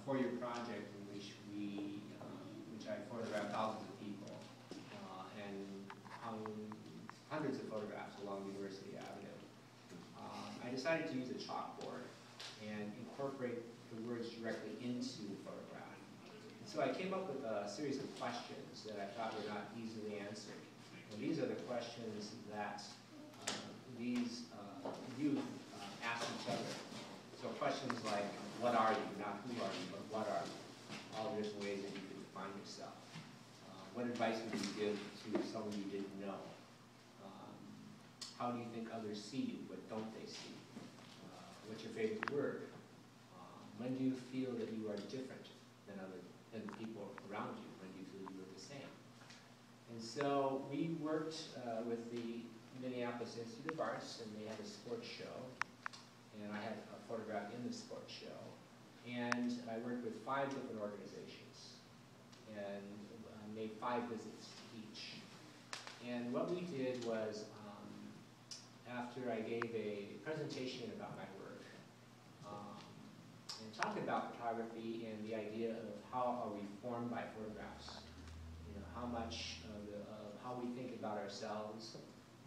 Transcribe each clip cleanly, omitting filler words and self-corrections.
4-year project in which which I photographed thousands of people and hung hundreds of photographs along University Avenue. I decided to use a chalkboard and incorporate the words directly into the photograph. And so I came up with a series of questions that I thought were not easily answered. And these are the questions that these youth ask each other. So questions like, what are you? Not who are you, but what are you? All the different ways that you can define yourself. What advice would you give to someone you didn't know? How do you think others see you? What don't they see? What's your favorite word? When do you feel that you are different than the people around you? When do you feel you are the same? And so we worked with the Minneapolis Institute of Arts, and they had a sports show. And I had a photograph in the sports show. And I worked with 5 different organizations and made 5 visits each. And what we did was, after I gave a presentation about my work, and talked about photography and the idea of how are we formed by photographs, how much of how we think about ourselves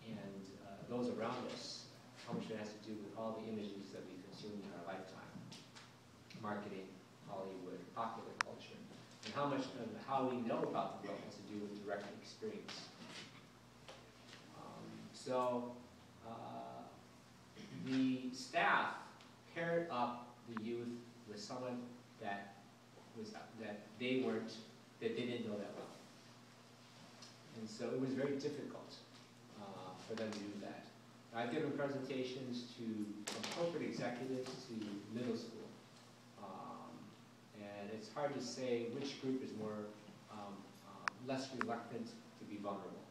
and those around us, how much it has to do with all the images that we consume in our lifetime, marketing, Hollywood, popular culture, and how much of how we know about the world has to do with direct experience. The staff paired up the youth with someone that they didn't know that well, and so it was very difficult for them to do that. I've given presentations from corporate executives to middle school, and it's hard to say which group is less reluctant to be vulnerable.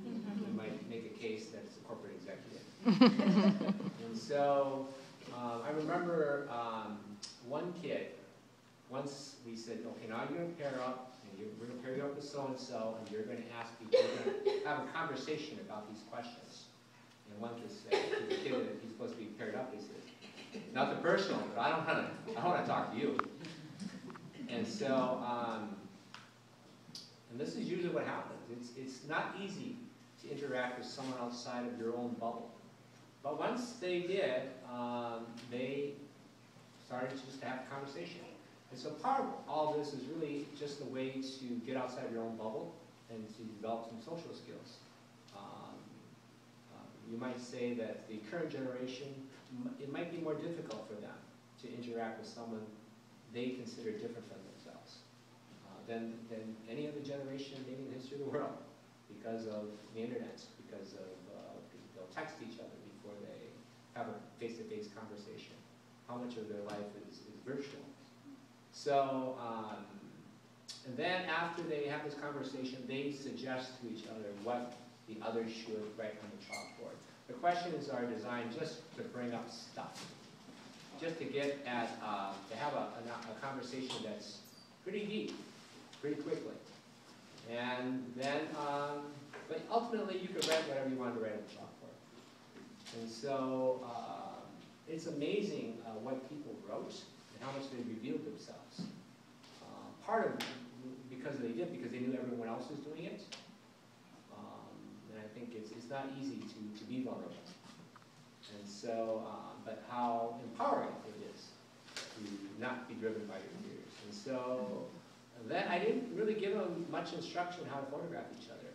You might make a case that it's a corporate executive. And so I remember one kid, once we said, okay, now you're going to pair up, and we're going to pair you up with so-and-so, and you're going to have a conversation about these questions. And one kid said to the kid that he's supposed to be paired up, he said, nothing personal, but I want to talk to you. And so, and this is usually what happens. It's not easy to interact with someone outside of your own bubble. But once they did, they started just to have a conversation. And so part of all this is really just a way to get outside of your own bubble and to develop some social skills. You might say that the current generation, it might be more difficult for them to interact with someone they consider different from themselves than any other generation maybe in the history of the world, because of the internet, because of they'll text each other before they have a face-to-face conversation. How much of their life is virtual. So, and then after they have this conversation, they suggest to each other what the others should write on the chalkboard. The questions are designed just to bring up stuff, just to get at, to have a conversation that's pretty deep, pretty quickly. And then, but ultimately you can write whatever you want to write on the chalkboard. And so, it's amazing what people wrote and how much they revealed themselves. Part of because they knew everyone else was doing it. And I think it's not easy to be vulnerable. And so, but how empowering it is to not be driven by your fears. And so, then I didn't really give them much instruction on how to photograph each other.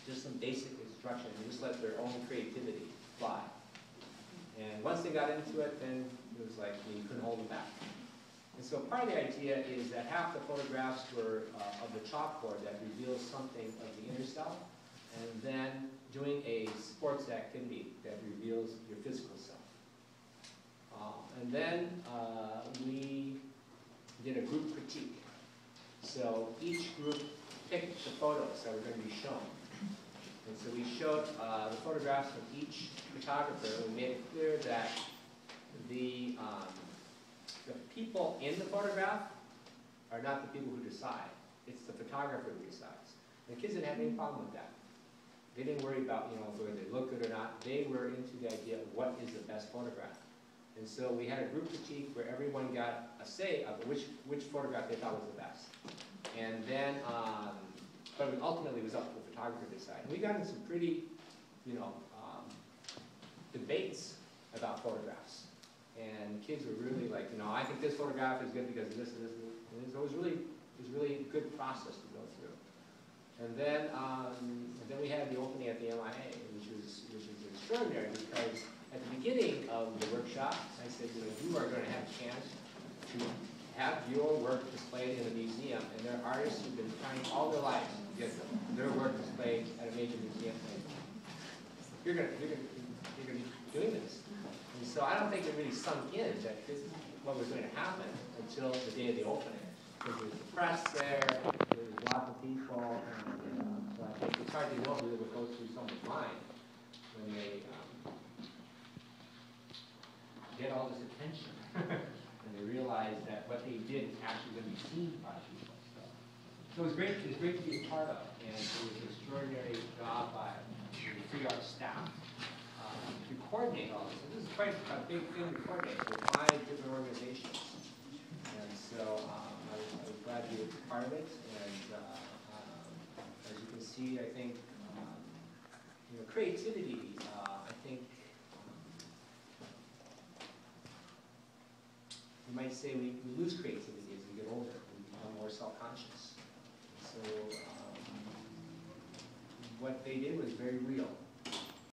Just some basic instruction, and just let their own creativity fly. And once they got into it, then it was like you couldn't hold them back. And so part of the idea is that half the photographs were of the chalkboard that reveals something of the inner self, and then doing a sports activity that reveals your physical self. And then we did a group critique. So each group picked the photos that were going to be shown. And so we showed the photographs of each photographer. We made it clear that the people in the photograph are not the people who decide. It's the photographer who decides. The kids didn't have any problem with that. They didn't worry about, whether they look good or not. They were into the idea of what is the best photograph. And so we had a group critique where everyone got a say of which photograph they thought was the best. And then, but ultimately it was up to the photographer to decide. And we got into some pretty, debates about photographs. And kids were really like, I think this photograph is good because of this and this. And so it was really a good process to go through. And then we had the opening at the MIA, which was extraordinary because at the beginning of the workshop, I said, you are going to have a chance to have your work displayed in a museum, and there are artists who've been trying all their lives to get their work displayed at a major museum. You're going to be doing this. And so I don't think it really sunk in that this is what was going to happen until the day of the opening. Because there was the press there was lots of people, and so I think it's hard to know really what goes through someone's mind when they get all this attention and they realize that what they did is actually going to be seen by people. So it was great to be a part of, and it was an extraordinary job by the free art staff to coordinate all this. And this is quite a big thing to coordinate with 5 different organizations. And so I was glad to be a part of it. And as you can see, I think creativity, I think you might say we lose creativity as we get older. We become more self-conscious. So what they did was very real.